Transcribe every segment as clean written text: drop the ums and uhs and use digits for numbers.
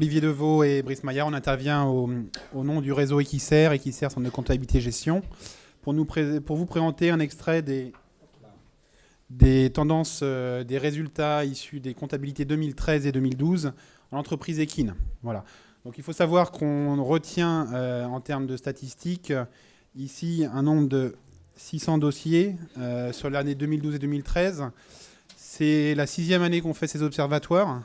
Olivier Deveau et Brice Maillard, on intervient au nom du réseau Equicer, Centre de comptabilité et gestion, pour vous présenter un extrait des tendances, des résultats issus des comptabilités 2013 et 2012 en entreprise Equine. Voilà. Donc il faut savoir qu'on retient en termes de statistiques ici un nombre de 600 dossiers sur l'année 2012 et 2013. C'est la 6e année qu'on fait ces observatoires,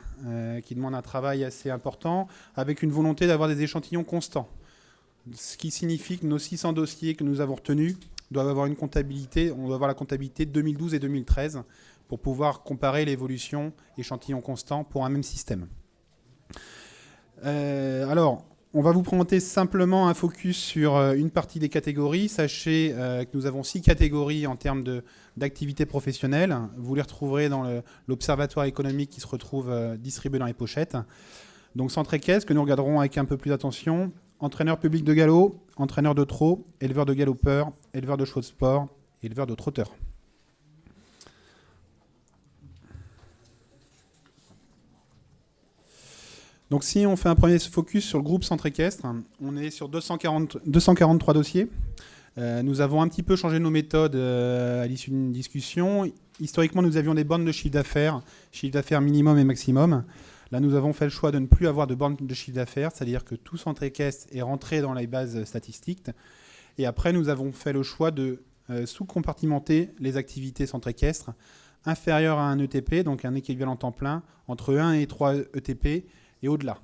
qui demandent un travail assez important, avec une volonté d'avoir des échantillons constants. Ce qui signifie que nos 600 dossiers que nous avons retenus doivent avoir une comptabilité, on doit avoir la comptabilité 2012 et 2013 pour pouvoir comparer l'évolution échantillon constant pour un même système. Alors, on va vous présenter simplement un focus sur une partie des catégories. Sachez que nous avons 6 catégories en termes d'activité professionnelle. Vous les retrouverez dans l'observatoire économique qui se retrouve distribué dans les pochettes. Donc centre équestre, que nous regarderons avec un peu plus d'attention. Entraîneur public de galop, entraîneur de trot, éleveur de galopeurs, éleveur de chevaux de sport, éleveur de trotteurs. Donc si on fait un premier focus sur le groupe centre équestre, on est sur 243 dossiers. Nous avons un petit peu changé nos méthodes à l'issue d'une discussion. Historiquement, nous avions des bornes de chiffre d'affaires minimum et maximum. Là, nous avons fait le choix de ne plus avoir de bornes de chiffre d'affaires, c'est-à-dire que tout centre équestre est rentré dans les bases statistiques. Et après, nous avons fait le choix de sous-compartimenter les activités centre équestre inférieures à un ETP, donc un équivalent temps plein, entre 1 et 3 ETP, et au-delà.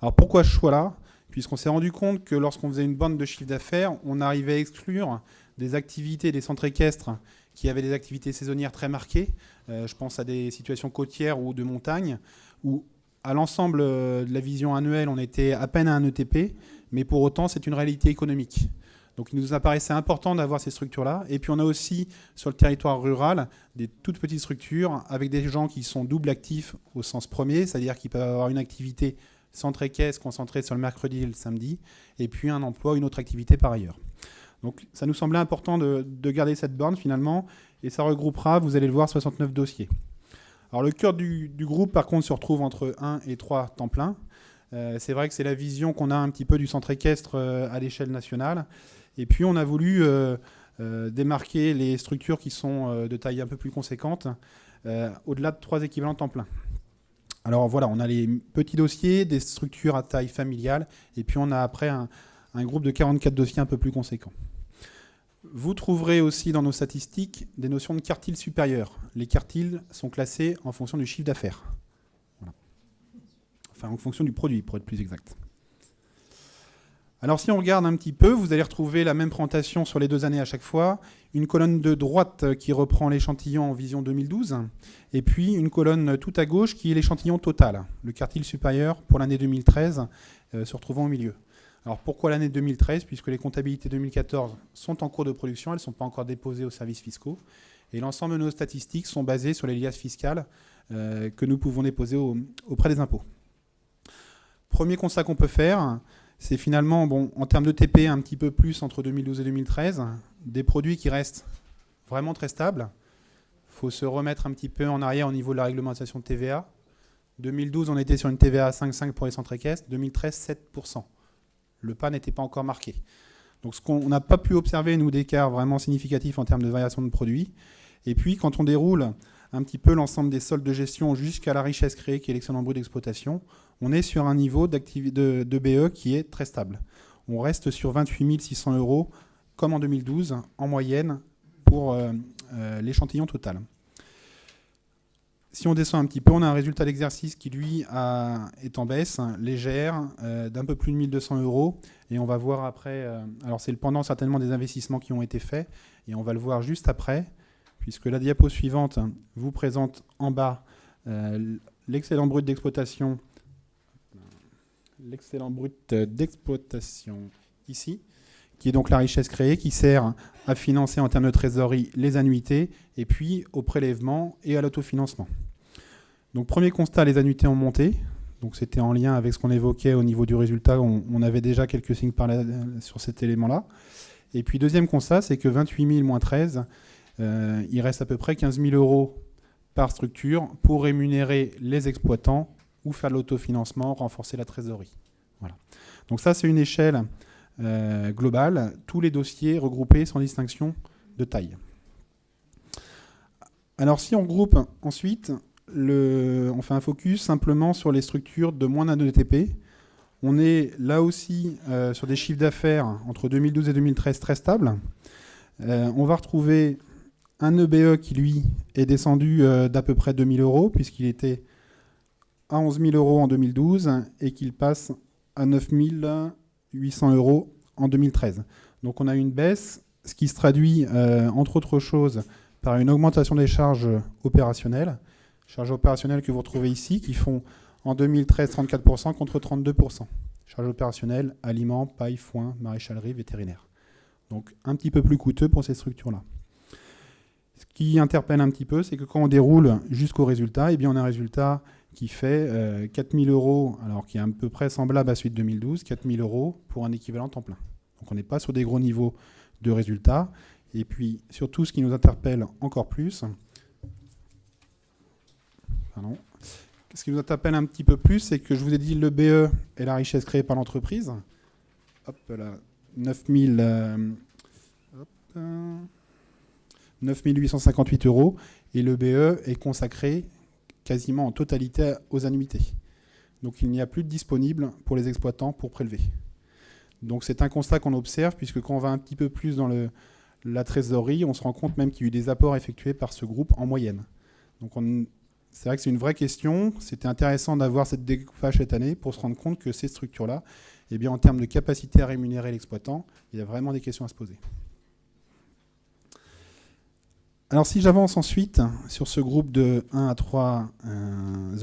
Alors pourquoi ce choix-là ? Puisqu'on s'est rendu compte que lorsqu'on faisait une bande de chiffre d'affaires, on arrivait à exclure des activités des centres équestres qui avaient des activités saisonnières très marquées. Je pense à des situations côtières ou de montagne, où à l'ensemble de la vision annuelle, on était à peine à un ETP, mais pour autant, c'est une réalité économique. Donc il nous apparaissait important d'avoir ces structures-là. Et puis on a aussi, sur le territoire rural, des toutes petites structures avec des gens qui sont double actifs au sens premier, c'est-à-dire qu'ils peuvent avoir une activité centre équestre concentrée sur le mercredi et le samedi, et puis un emploi, une autre activité par ailleurs. Donc ça nous semblait important de garder cette borne finalement, et ça regroupera, vous allez le voir, 69 dossiers. Alors le cœur du groupe, par contre, se retrouve entre 1 et 3 temps plein. C'est vrai que c'est la vision qu'on a un petit peu du centre équestre à l'échelle nationale. Et puis on a voulu démarquer les structures qui sont de taille un peu plus conséquente, au-delà de 3 équivalents temps plein. Alors voilà, on a les petits dossiers, des structures à taille familiale, et puis on a après un groupe de 44 dossiers un peu plus conséquents. Vous trouverez aussi dans nos statistiques des notions de quartile supérieur. Les quartiles sont classés en fonction du chiffre d'affaires. Voilà. Enfin, en fonction du produit, pour être plus exact. Alors si on regarde un petit peu, vous allez retrouver la même présentation sur les 2 années à chaque fois. Une colonne de droite qui reprend l'échantillon en vision 2012, et puis une colonne tout à gauche qui est l'échantillon total. Le quartile supérieur pour l'année 2013 se retrouvant au milieu. Alors pourquoi l'année 2013 ? Puisque les comptabilités 2014 sont en cours de production, elles ne sont pas encore déposées aux services fiscaux. Et l'ensemble de nos statistiques sont basées sur les liasses fiscales que nous pouvons déposer auprès des impôts. Premier constat qu'on peut faire, c'est finalement, bon, en termes de TP, un petit peu plus entre 2012 et 2013, des produits qui restent vraiment très stables. Il faut se remettre un petit peu en arrière au niveau de la réglementation de TVA. 2012, on était sur une TVA à 5,5 pour les centres équestres. 2013, 7%. Le pas n'était pas encore marqué. Donc ce qu'on n'a pas pu observer, nous, d'écart vraiment significatif en termes de variation de produits. Et puis, quand on déroule un petit peu l'ensemble des soldes de gestion jusqu'à la richesse créée, qui est l'excédent brut d'exploitation, on est sur un niveau de BE qui est très stable. On reste sur 28 600 € comme en 2012, en moyenne, pour l'échantillon total. Si on descend un petit peu, on a un résultat d'exercice qui, lui, est en baisse, légère, d'un peu plus de 1 200 €. Et on va voir après, alors c'est le pendant certainement des investissements qui ont été faits, et on va le voir juste après, puisque la diapo suivante vous présente en bas l'excédent brut d'exploitation ici, qui est donc la richesse créée, qui sert à financer en termes de trésorerie les annuités, et puis au prélèvement et à l'autofinancement. Donc premier constat, les annuités ont monté. Donc c'était en lien avec ce qu'on évoquait au niveau du résultat. On avait déjà quelques signes sur cet élément-là. Et puis deuxième constat, c'est que 28 000 moins 13, il reste à peu près 15 000 € par structure pour rémunérer les exploitants ou faire de l'autofinancement, renforcer la trésorerie. Voilà. Donc ça, c'est une échelle globale, tous les dossiers regroupés sans distinction de taille. Alors si on groupe ensuite, on fait un focus simplement sur les structures de moins d'un ETP. On est là aussi sur des chiffres d'affaires entre 2012 et 2013 très stables. On va retrouver un EBE qui, lui, est descendu d'à peu près 2 000 euros, puisqu'il était à 11 000 euros en 2012 et qu'il passe à 9 800 euros en 2013. Donc on a une baisse, ce qui se traduit, entre autres choses, par une augmentation des charges opérationnelles que vous retrouvez ici, qui font en 2013 34% contre 32%. Charges opérationnelles, aliments, paille, foin, maréchalerie, vétérinaire. Donc un petit peu plus coûteux pour ces structures-là. Ce qui interpelle un petit peu, c'est que quand on déroule jusqu'au résultat, eh bien on a un résultat qui fait 4 000 euros, alors qui est à peu près semblable à celui de 2012, 4 000 euros pour un équivalent temps plein. Donc on n'est pas sur des gros niveaux de résultats. Et puis surtout, ce qui nous interpelle encore plus, ce qui nous interpelle un petit peu plus, c'est que je vous ai dit le BE est la richesse créée par l'entreprise. Hop là, 9 858 euros. Et le BE est consacré quasiment en totalité aux annuités. Donc il n'y a plus de disponible pour les exploitants pour prélever. Donc c'est un constat qu'on observe, puisque quand on va un petit peu plus dans la trésorerie, on se rend compte même qu'il y a eu des apports effectués par ce groupe en moyenne. Donc c'est vrai que c'est une vraie question. C'était intéressant d'avoir cette découpage cette année pour se rendre compte que ces structures-là, eh bien, en termes de capacité à rémunérer l'exploitant, il y a vraiment des questions à se poser. Alors si j'avance ensuite sur ce groupe de 1 à 3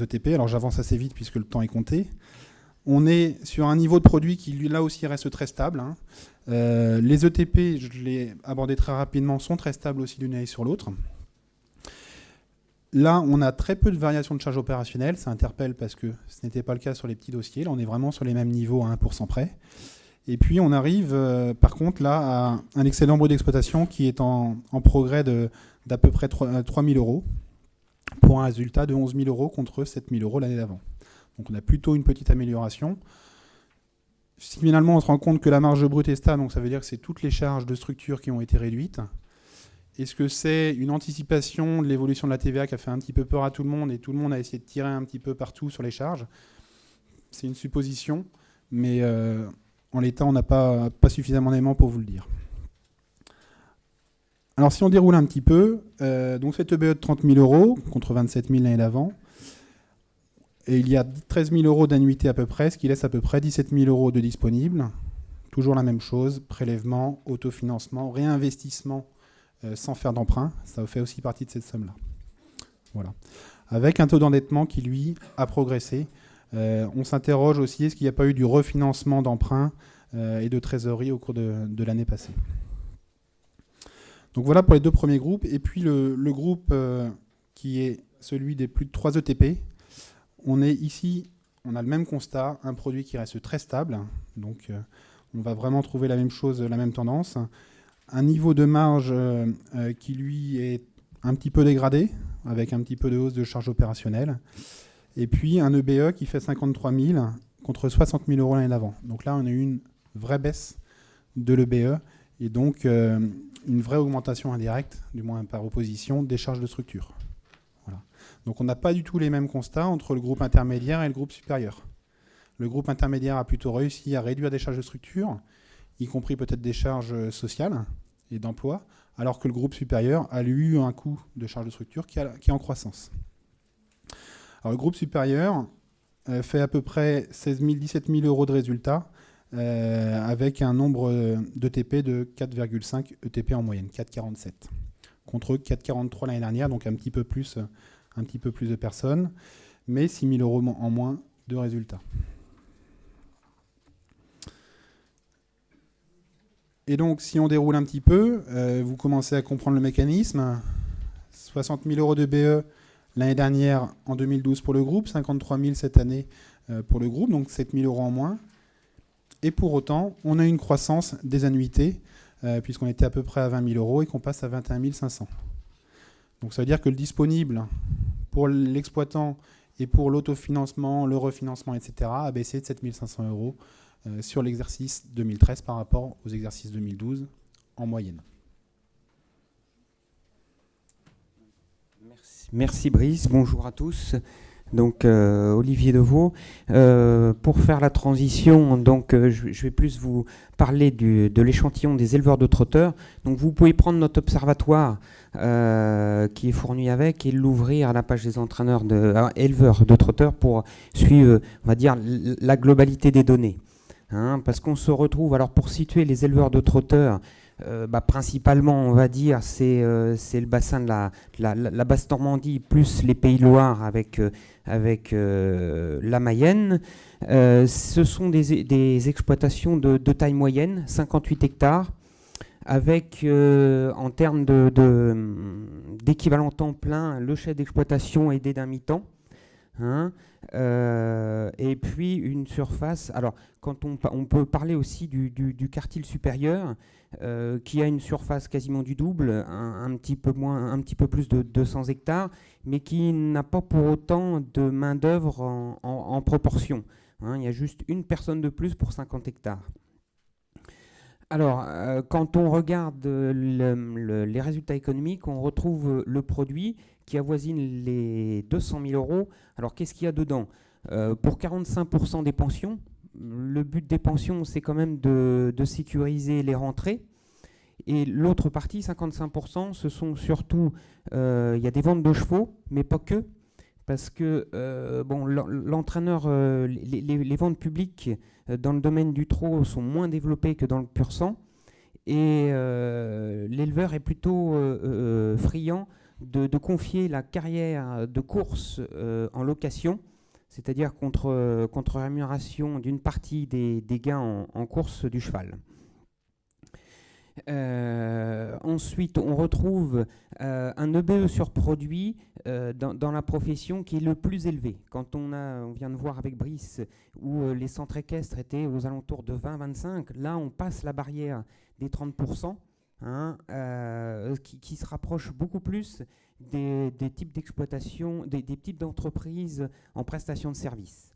ETP, alors j'avance assez vite puisque le temps est compté, on est sur un niveau de produit qui lui là aussi reste très stable. Les ETP, je l'ai abordé très rapidement, sont très stables aussi d'une année sur l'autre. Là, on a très peu de variations de charges opérationnelles, ça interpelle parce que ce n'était pas le cas sur les petits dossiers, là on est vraiment sur les mêmes niveaux à 1% près. Et puis on arrive par contre là à un excédent brut d'exploitation qui est en progrès d'à peu près 3 000 euros pour un résultat de 11 000 euros contre 7 000 euros l'année d'avant. Donc on a plutôt une petite amélioration. Si finalement on se rend compte que la marge brute est stable, donc ça veut dire que c'est toutes les charges de structure qui ont été réduites. Est-ce que c'est une anticipation de l'évolution de la TVA qui a fait un petit peu peur à tout le monde et tout le monde a essayé de tirer un petit peu partout sur les charges? C'est une supposition, mais en l'état, on n'a pas suffisamment d'éléments pour vous le dire. Alors si on déroule un petit peu, donc cette EBE de 30 000 euros contre 27 000 l'année d'avant, et il y a 13 000 euros d'annuité à peu près, ce qui laisse à peu près 17 000 euros de disponibles. Toujours la même chose, prélèvement, autofinancement, réinvestissement sans faire d'emprunt, ça fait aussi partie de cette somme-là. Voilà. Avec un taux d'endettement qui, lui, a progressé. On s'interroge aussi, est-ce qu'il n'y a pas eu du refinancement d'emprunt et de trésorerie au cours de l'année passée. Donc voilà pour les deux premiers groupes. Et puis le groupe qui est celui des plus de 3 ETP, on est ici, on a le même constat, un produit qui reste très stable. Donc on va vraiment trouver la même chose, la même tendance. Un niveau de marge qui, lui, est un petit peu dégradé, avec un petit peu de hausse de charges opérationnelles. Et puis un EBE qui fait 53 000 contre 60 000 euros l'année d'avant. Donc là, on a eu une vraie baisse de l'EBE et donc une vraie augmentation indirecte, du moins par opposition, des charges de structure. Voilà. Donc on n'a pas du tout les mêmes constats entre le groupe intermédiaire et le groupe supérieur. Le groupe intermédiaire a plutôt réussi à réduire des charges de structure, y compris peut-être des charges sociales et d'emploi, alors que le groupe supérieur a eu un coût de charges de structure qui est en croissance. Alors, le groupe supérieur fait à peu près 16 000, 17 000 euros de résultats avec un nombre d'ETP de 4,5 ETP en moyenne, 4,47, contre 4,43 l'année dernière, donc un petit peu plus de personnes, mais 6 000 euros en moins de résultats. Et donc, si on déroule un petit peu, vous commencez à comprendre le mécanisme. 60 000 euros de BE l'année dernière, en 2012 pour le groupe, 53 000 cette année pour le groupe, donc 7 000 euros en moins. Et pour autant, on a une croissance des annuités, puisqu'on était à peu près à 20 000 euros et qu'on passe à 21 500. Donc ça veut dire que le disponible pour l'exploitant Et pour l'autofinancement, le refinancement, etc., a baissé de 7 500 euros sur l'exercice 2013 par rapport aux exercices 2012 en moyenne. Merci Brice, bonjour à tous. Donc Olivier Deveau. Pour faire la transition, donc je vais plus vous parler de l'échantillon des éleveurs de trotteurs. Donc vous pouvez prendre notre observatoire qui est fourni avec et l'ouvrir à la page des entraîneurs éleveurs de trotteurs pour suivre, on va dire, la globalité des données. Hein, parce qu'on se retrouve, alors pour situer les éleveurs de trotteurs, principalement, on va dire, c'est le bassin de la Basse-Normandie plus les Pays de Loire avec la Mayenne. Ce sont des exploitations de taille moyenne, 58 hectares, avec en termes d'équivalent temps plein, le chef d'exploitation aidé d'un mi-temps. Hein, et puis une surface. Alors, quand on peut parler aussi du quartile supérieur, qui a une surface quasiment du double, un petit peu plus de 200 hectares, mais qui n'a pas pour autant de main-d'œuvre en proportion. Hein, il y a juste une personne de plus pour 50 hectares. Alors, quand on regarde les résultats économiques, on retrouve le produit qui avoisine les 200 000 euros. Alors, qu'est-ce qu'il y a dedans ? Pour 45% des pensions, le but des pensions, c'est quand même de sécuriser les rentrées. Et l'autre partie, 55%, ce sont surtout, il y a des ventes de chevaux, mais pas que. Parce que l'entraîneur, les ventes publiques dans le domaine du trot sont moins développées que dans le pur sang. Et l'éleveur est plutôt friand de confier la carrière de course en location, c'est-à-dire contre rémunération d'une partie des gains en course du cheval. Ensuite, on retrouve un EBE sur produit dans la profession qui est le plus élevé. Quand on vient de voir avec Brice où les centres équestres étaient aux alentours de 20-25, là on passe la barrière des 30%, hein, qui se rapproche beaucoup plus des types d'exploitation, des types d'entreprises en prestation de services.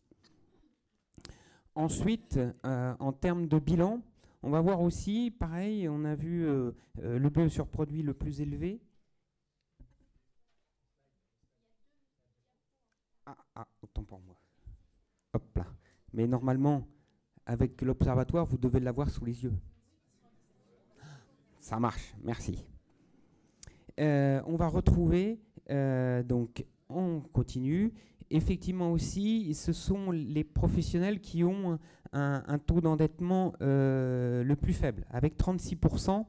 Ensuite, en termes de bilan, on va voir aussi, pareil, on a vu le BE sur produit le plus élevé. Autant pour moi. Hop là. Mais normalement, avec l'observatoire, vous devez l'avoir sous les yeux. Ça marche, merci. On va retrouver, donc on continue. Effectivement aussi, ce sont les professionnels qui ont un taux d'endettement le plus faible, avec 36%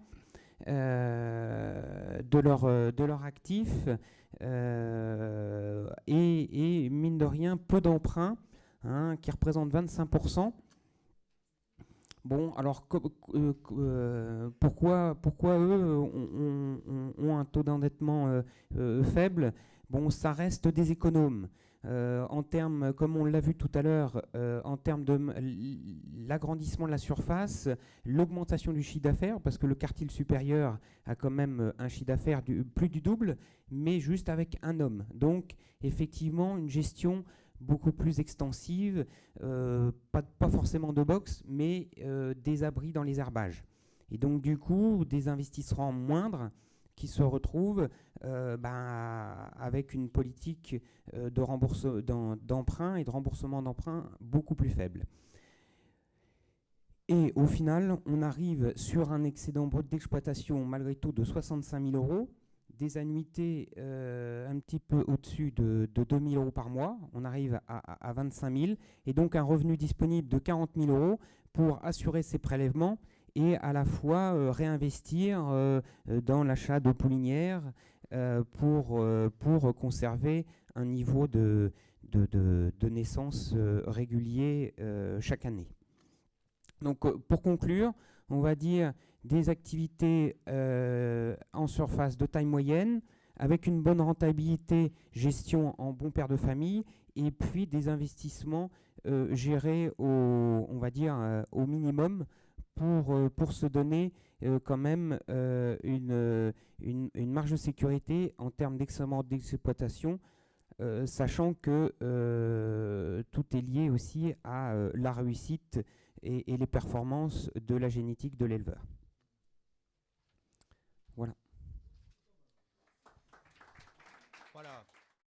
de leur actif et mine de rien, peu d'emprunts, hein, qui représentent 25%. Bon, alors pourquoi eux ont un taux d'endettement faible ? Bon, ça reste des économes. En termes, comme on l'a vu tout à l'heure, en termes de l'agrandissement de la surface, l'augmentation du chiffre d'affaires, parce que le quartile supérieur a quand même un chiffre d'affaires plus du double, mais juste avec un homme. Donc, effectivement, une gestion beaucoup plus extensive, pas forcément de box, mais des abris dans les herbages. Et donc, du coup, des investissements moindres qui se retrouvent avec une politique d'emprunt et de remboursement d'emprunt beaucoup plus faible. Et au final, on arrive sur un excédent brut d'exploitation malgré tout de 65 000 euros, des annuités un petit peu au-dessus de 2 000 euros par mois, on arrive à 25 000, et donc un revenu disponible de 40 000 euros pour assurer ces prélèvements et à la fois réinvestir dans l'achat de poulinières pour conserver un niveau de naissance régulier chaque année. Donc pour conclure, on va dire des activités en surface de taille moyenne, avec une bonne rentabilité, gestion en bon père de famille, et puis des investissements gérés on va dire, au minimum pour se donner quand même une marge de sécurité en termes d'exploitation sachant que tout est lié aussi à la réussite et les performances de la génétique de l'éleveur. Voilà. Voilà.